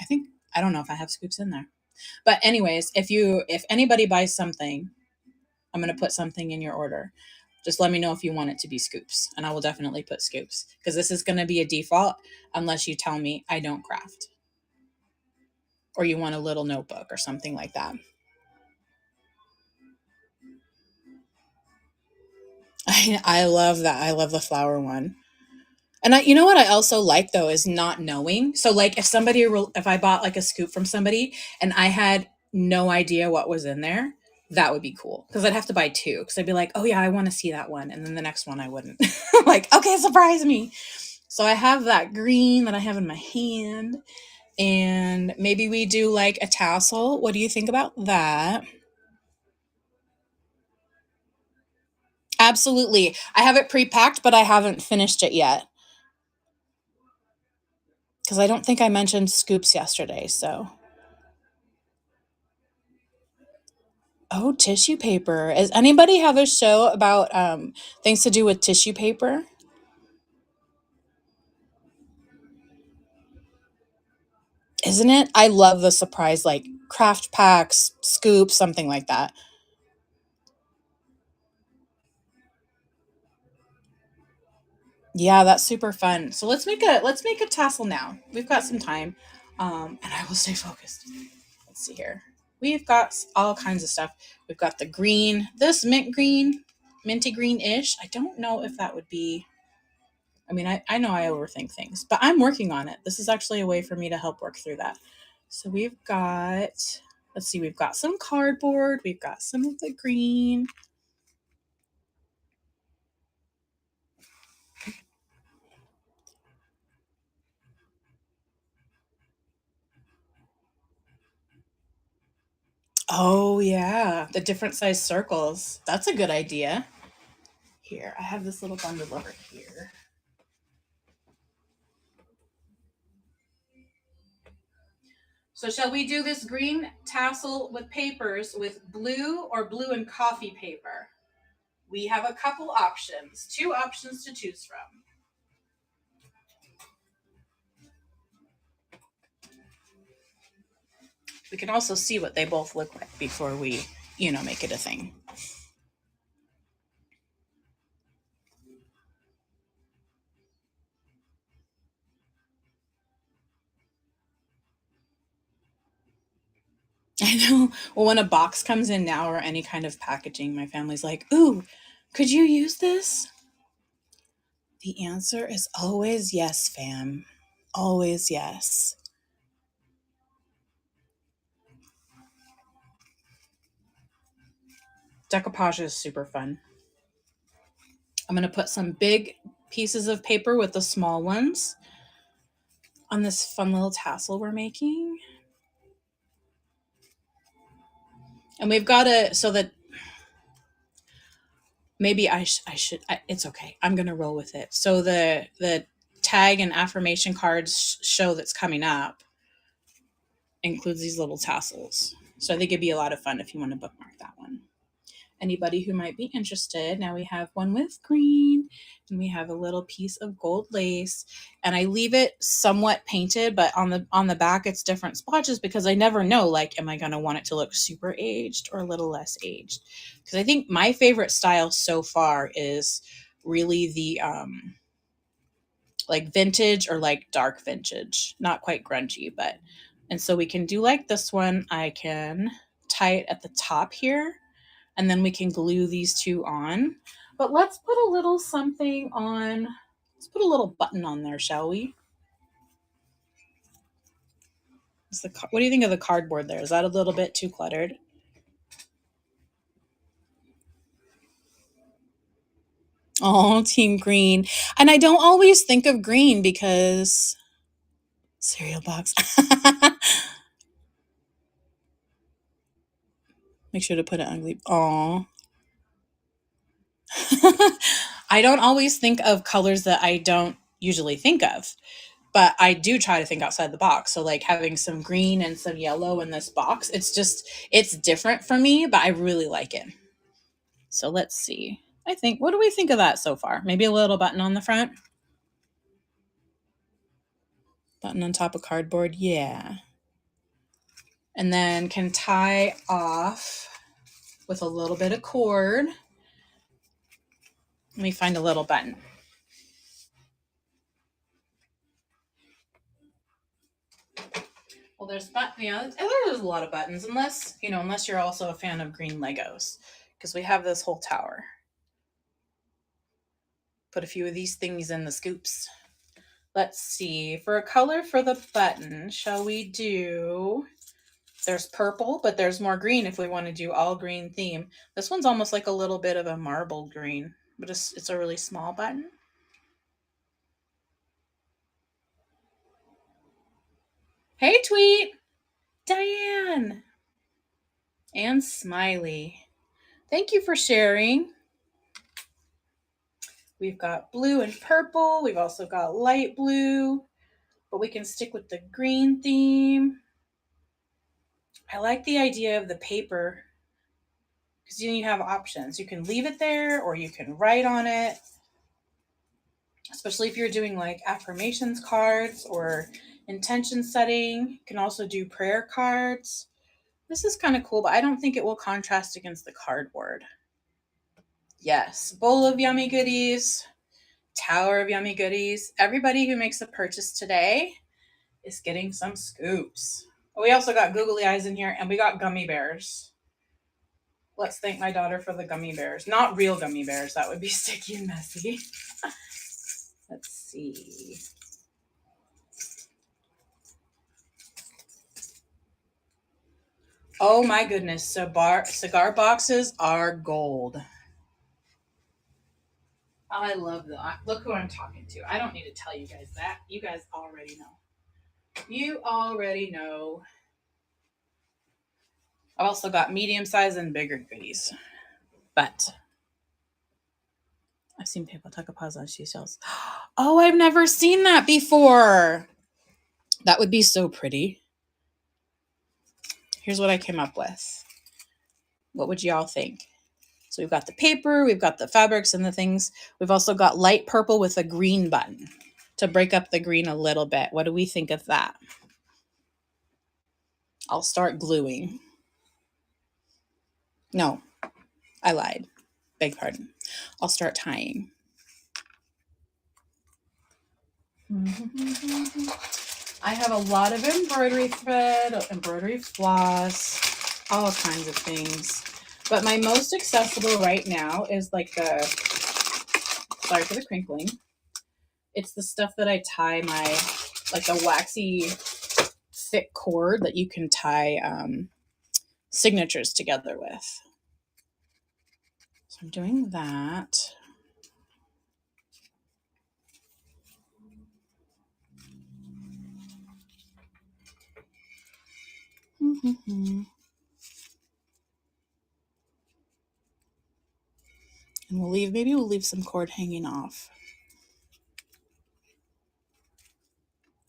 I think, I don't know if I have scoops in there. But anyways, if anybody buys something, I'm going to put something in your order. Just let me know if you want it to be scoops, and I will definitely put scoops because this is going to be a default unless you tell me I don't craft or you want a little notebook or something like that. I love that. I love the flower one. And you know what I also like though is not knowing. So like if I bought like a scoop from somebody and I had no idea what was in there, that would be cool because I'd have to buy two because I'd be like, oh yeah, I want to see that one, and then the next one I wouldn't. Like, okay, surprise me. So I have that green that I have in my hand, and maybe we do like a tassel. What do you think about that? Absolutely. I have it pre-packed, but I haven't finished it yet because I don't think I mentioned scoops yesterday. So, oh, tissue paper. Does anybody have a show about things to do with tissue paper? Isn't it? I love the surprise, like craft packs, scoops, something like that. Yeah, that's super fun. So let's make a tassel now. We've got some time, and I will stay focused. Let's see here. We've got all kinds of stuff. We've got the green, this mint green, minty green ish. I don't know if that would be. I mean, I know I overthink things, but I'm working on it. This is actually a way for me to help work through that. So we've got, let's see, we've got some cardboard. We've got some of the green. Oh, yeah. The different size circles. That's a good idea. Here, I have this little bundle over here. So, shall we do this green tassel with papers with blue or blue and coffee paper? We have a couple options, two options to choose from. We can also see what they both look like before we, make it a thing. I know. Well, when a box comes in now or any kind of packaging, my family's like, ooh, could you use this? The answer is always yes, fam. Always yes. Decoupage is super fun. I'm going to put some big pieces of paper with the small ones on this fun little tassel we're making. And we've got to, so that maybe it's okay. I'm going to roll with it. So the tag and affirmation cards show that's coming up includes these little tassels. So I think it'd be a lot of fun if you want to bookmark that one. Anybody who might be interested. Now we have one with green and we have a little piece of gold lace, and I leave it somewhat painted, but on the back it's different splotches because I never know, like, am I going to want it to look super aged or a little less aged? Because I think my favorite style so far is really the like vintage or like dark vintage, not quite grungy, but, and so we can do like this one. I can tie it at the top here, and then we can glue these two on. But let's put a little something on. Let's put a little button on there, shall we? What do you think of the cardboard there? Is that a little bit too cluttered? Oh, team green. And I don't always think of green because cereal box. Make sure to put it ugly. Oh. I don't always think of colors that I don't usually think of, but I do try to think outside the box. So like having some green and some yellow in this box, it's different for me, but I really like it. So let's see. What do we think of that so far? Maybe a little button on the front. Button on top of cardboard. Yeah. And then can tie off with a little bit of cord. Let me find a little button. Well, there's there's a lot of buttons, unless you're also a fan of green Legos, because we have this whole tower. Put a few of these things in the scoops. Let's see. For a color for the button, shall we do? There's purple, but there's more green if we want to do all green theme. This one's almost like a little bit of a marble green, but it's a really small button. Hey, Tweet! Diane! And Smiley. Thank you for sharing. We've got blue and purple. We've also got light blue, but we can stick with the green theme. I like the idea of the paper because then you have options. You can leave it there or you can write on it, especially if you're doing like affirmations cards or intention setting. You can also do prayer cards. This is kind of cool, but I don't think it will contrast against the cardboard. Yes, bowl of yummy goodies, tower of yummy goodies. Everybody who makes a purchase today is getting some scoops. We also got googly eyes in here, and we got gummy bears. Let's thank my daughter for the gummy bears. Not real gummy bears. That would be sticky and messy. Let's see. Oh my goodness. Cigar boxes are gold. I love that. Look who I'm talking to. I don't need to tell you guys that. You guys already know. You already know. I've also got medium size and bigger goodies. But I've seen people tuck a pause on seashells. Oh, I've never seen that before. That would be so pretty. Here's what I came up with. What would y'all think? So we've got the paper, we've got the fabrics and the things. We've also got light purple with a green button to break up the green a little bit. What do we think of that? I'll start gluing. No, I lied. Beg pardon. I'll start tying. I have a lot of embroidery thread, embroidery floss, all kinds of things. But my most accessible right now is like sorry for the crinkling. It's the stuff that I tie like a waxy thick cord that you can tie signatures together with. So I'm doing that. And maybe we'll leave some cord hanging off.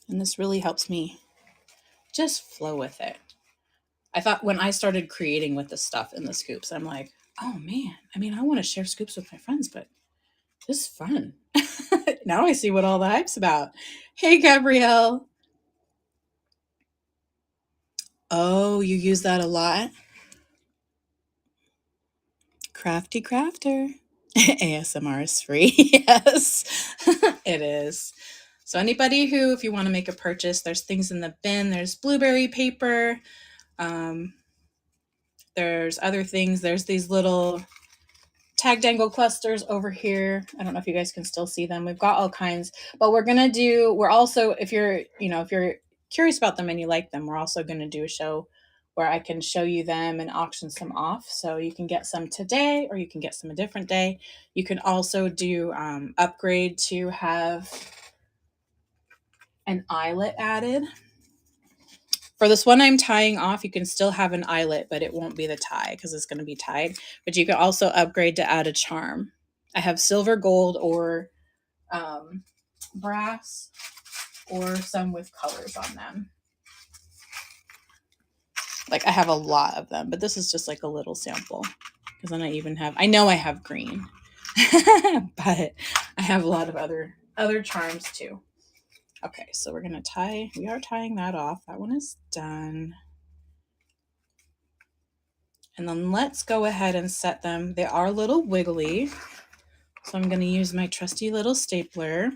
And this really helps me just flow with it. I thought when I started creating with the stuff in the scoops, I'm like, oh man, I mean, I want to share scoops with my friends, but this is fun. Now I see what all the hype's about. Hey, Gabrielle. Oh, you use that a lot? Crafty crafter. ASMR is free. Yes, it is. So anybody who, if you want to make a purchase, there's things in the bin. There's blueberry paper. There's other things. There's these little tag dangle clusters over here. I don't know if you guys can still see them. We've got all kinds, but we're also, if you're curious about them and you like them, we're also going to do a show where I can show you them and auction some off. So you can get some today or you can get some a different day. You can also do upgrade to have an eyelet added. For this one I'm tying off, you can still have an eyelet, but it won't be the tie because it's going to be tied. But you can also upgrade to add a charm. I have silver, gold, or brass, or some with colors on them. Like I have a lot of them, but this is just like a little sample because then I know I have green, but I have a lot of other charms too. Okay, so we are tying that off. That one is done. And then let's go ahead and set them. They are a little wiggly, so I'm going to use my trusty little stapler.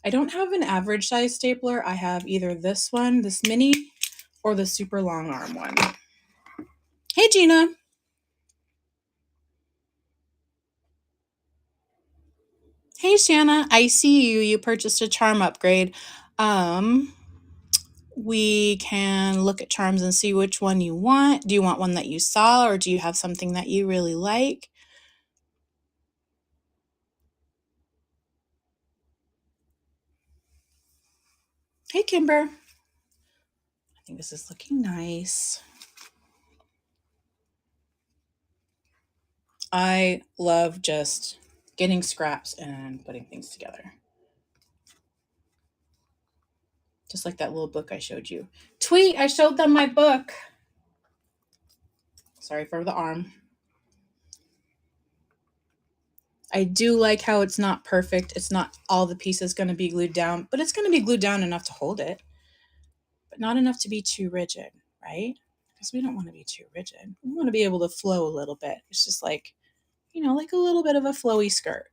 I don't have an average size stapler. I have either this one, this mini, or the super long arm one. Hey, Gina. Hey, Shanna. I see you. You purchased a charm upgrade. We can look at charms and see which one you want. Do you want one that you saw, or do you have something that you really like? Hey, Kimber. I think this is looking nice. I love just getting scraps and putting things together. Just like that little book I showed you. Tweet, I showed them my book. Sorry for the arm. I do like how it's not perfect. It's not all the pieces going to be glued down, but it's going to be glued down enough to hold it, but not enough to be too rigid, right? Because we don't want to be too rigid. We want to be able to flow a little bit. It's just like, like a little bit of a flowy skirt.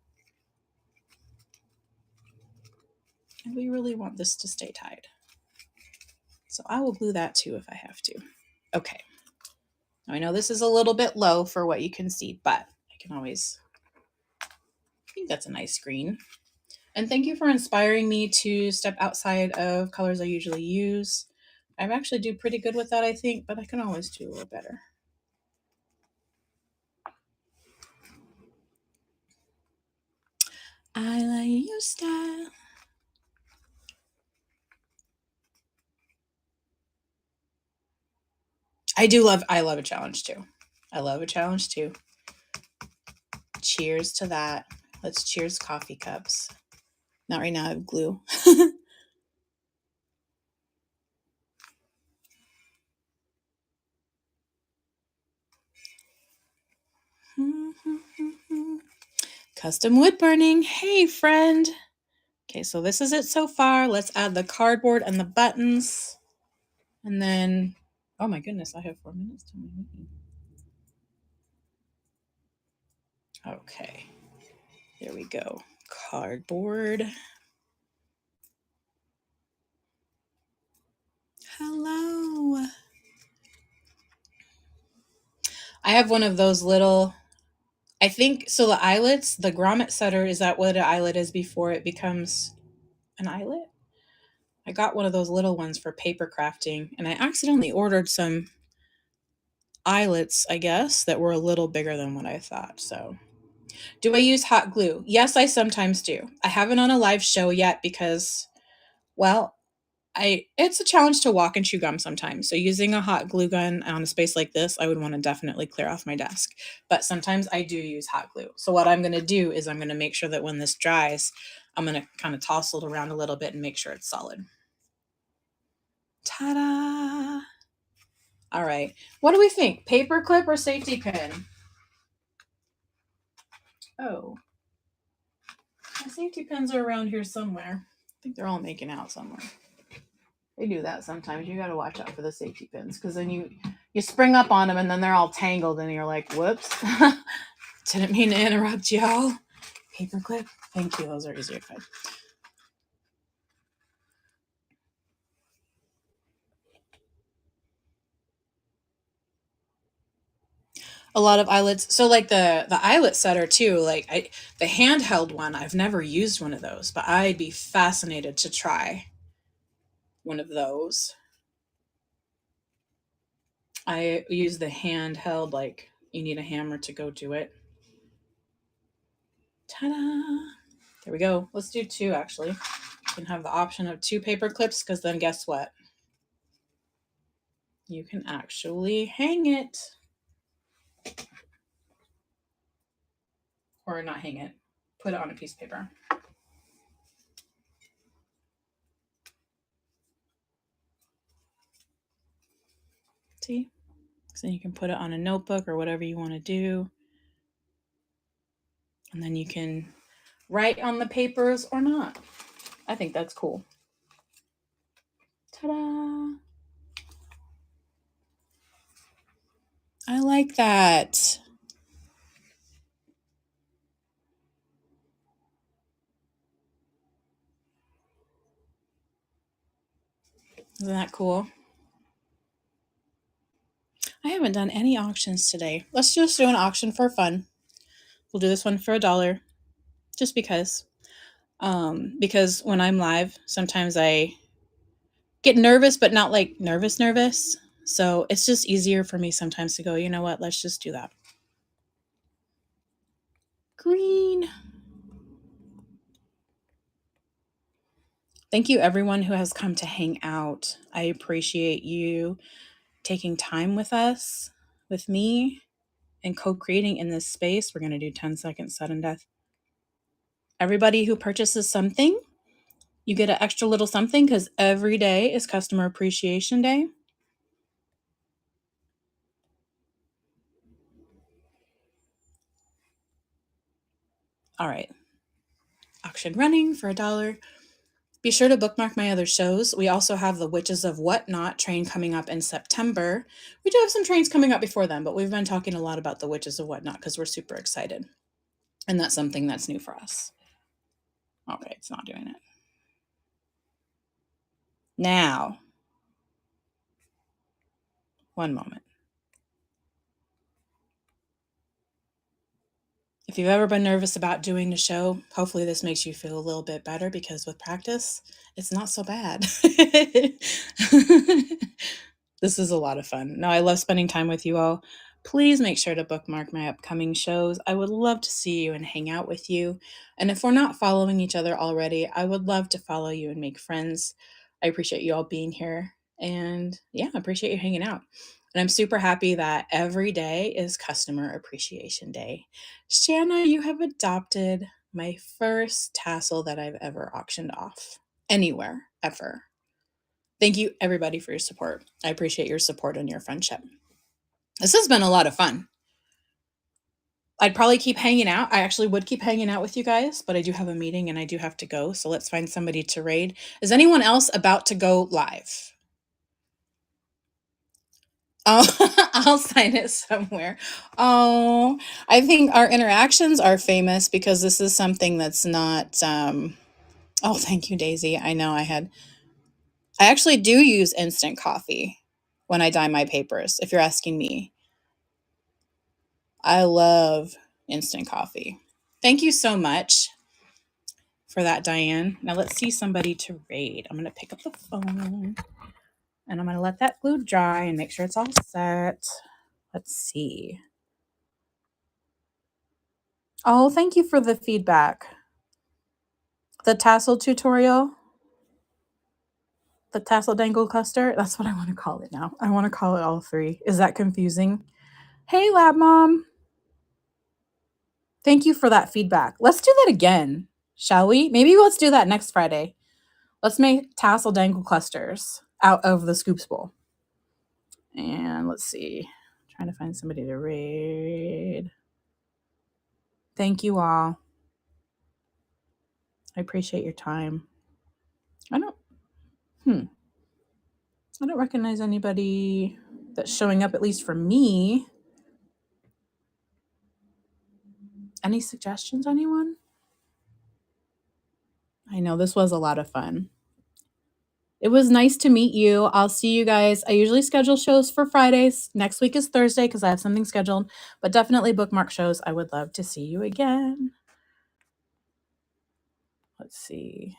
And we really want this to stay tied. So I will glue that too if I have to. Okay. Now I know this is a little bit low for what you can see, but I can always, I think that's a nice green. And thank you for inspiring me to step outside of colors I usually use. I actually do pretty good with that, I think, but I can always do a little better. I like your style. I love a challenge too. I love a challenge too. Cheers to that. Let's cheers coffee cups. Not right now, I have glue. Custom wood burning. Hey, friend. Okay, so this is it so far. Let's add the cardboard and the buttons. And then, oh my goodness, I have 4 minutes till my meeting. Okay, there we go. Cardboard. Hello. I have one of those little, I think, so the eyelets, the grommet setter, is that what an eyelet is before it becomes an eyelet? I got one of those little ones for paper crafting, and I accidentally ordered some eyelets, I guess, that were a little bigger than what I thought. So, do I use hot glue? Yes, I sometimes do. I haven't on a live show yet because, well, it's a challenge to walk and chew gum sometimes. So using a hot glue gun on a space like this, I would want to definitely clear off my desk. But sometimes I do use hot glue. So what I'm going to do is I'm going to make sure that when this dries, I'm going to kind of toss it around a little bit and make sure it's solid. Ta-da! All right. What do we think? Paper clip or safety pin? Oh. My safety pins are around here somewhere. I think they're all making out somewhere. They do that sometimes. You got to watch out for the safety pins because then you spring up on them and then they're all tangled and you're like, whoops. Didn't mean to interrupt y'all. Paper clip. Thank you. Those are easier to find. A lot of eyelets. So like the eyelet setter too, like the handheld one, I've never used one of those, but I'd be fascinated to try one of those. I use the handheld, like you need a hammer to go do it. Ta-da! There we go. Let's do 2 actually. You can have the option of 2 paper clips because then guess what? You can actually hang it. Or not hang it. Put it on a piece of paper. See? So you can put it on a notebook or whatever you want to do. And then you can write on the papers or not. I think that's cool. Ta-da! I like that. Isn't that cool? I haven't done any auctions today. Let's just do an auction for fun. We'll do this one for $1, just because. Because when I'm live, sometimes I get nervous, but not like nervous. So it's just easier for me sometimes to go, you know what, let's just do that. Green. Thank you, everyone who has come to hang out. I appreciate you taking time with us, with me, and co-creating in this space. We're going to do 10-second sudden death. Everybody who purchases something, you get an extra little something because every day is Customer Appreciation Day. All right. Auction running for $1. Be sure to bookmark my other shows. We also have the Witches of Whatnot train coming up in September. We do have some trains coming up before then, but we've been talking a lot about the Witches of Whatnot because we're super excited. And that's something that's new for us. Okay, it's not doing it. Now, one moment. If you've ever been nervous about doing the show, hopefully this makes you feel a little bit better because with practice, it's not so bad. This is a lot of fun. No, I love spending time with you all. Please make sure to bookmark my upcoming shows. I would love to see you and hang out with you. And if we're not following each other already, I would love to follow you and make friends. I appreciate you all being here. And yeah, I appreciate you hanging out. And I'm super happy that every day is Customer Appreciation Day. Shanna, you have adopted my first tassel that I've ever auctioned off anywhere, ever. Thank you, everybody, for your support. I appreciate your support and your friendship. This has been a lot of fun. I'd probably keep hanging out. I actually would keep hanging out with you guys, but I do have a meeting and I do have to go. So let's find somebody to raid. Is anyone else about to go live? Oh, I'll sign it somewhere. Oh, I think our interactions are famous because this is something that's not. Oh, thank you, Daisy. I know I actually do use instant coffee when I dye my papers, if you're asking me. I love instant coffee. Thank you so much for that, Diane. Now let's see somebody to raid. I'm going to pick up the phone and I'm going to let that glue dry and make sure it's all set. Let's see. Oh, thank you for the feedback. The tassel tutorial, the tassel dangle cluster, that's what I want to call it now. I want to call it all 3. Is that confusing? Hey, Lab Mom. Thank you for that feedback. Let's do that again, shall we? Maybe let's do that next Friday. Let's make tassel dangle clusters out of the Scoops Bowl. And let's see. I'm trying to find somebody to raid. Thank you all. I appreciate your time. I don't recognize anybody that's showing up, at least for me. Any suggestions, anyone? I know this was a lot of fun. It was nice to meet you. I'll see you guys. I usually schedule shows for Fridays. Next week is Thursday because I have something scheduled, but definitely bookmark shows. I would love to see you again. Let's see.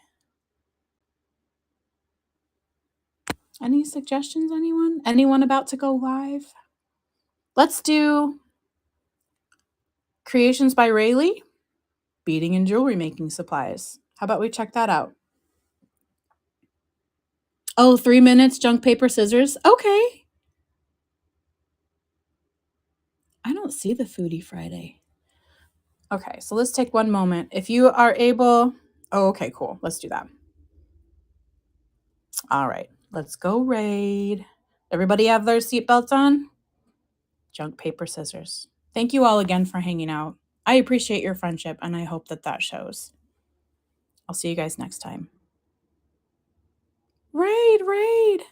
Any suggestions, anyone? Anyone about to go live? Let's do Creations by Rayleigh, Beading and Jewelry Making Supplies. How about we check that out? Oh, 3 minutes, junk, paper, scissors. Okay. I don't see the Foodie Friday. Okay, so let's take one moment. If you are able, oh, okay, cool. Let's do that. All right, let's go raid. Everybody have their seatbelts on? Junk, paper, scissors. Thank you all again for hanging out. I appreciate your friendship, and I hope that that shows. I'll see you guys next time. Raid, raid.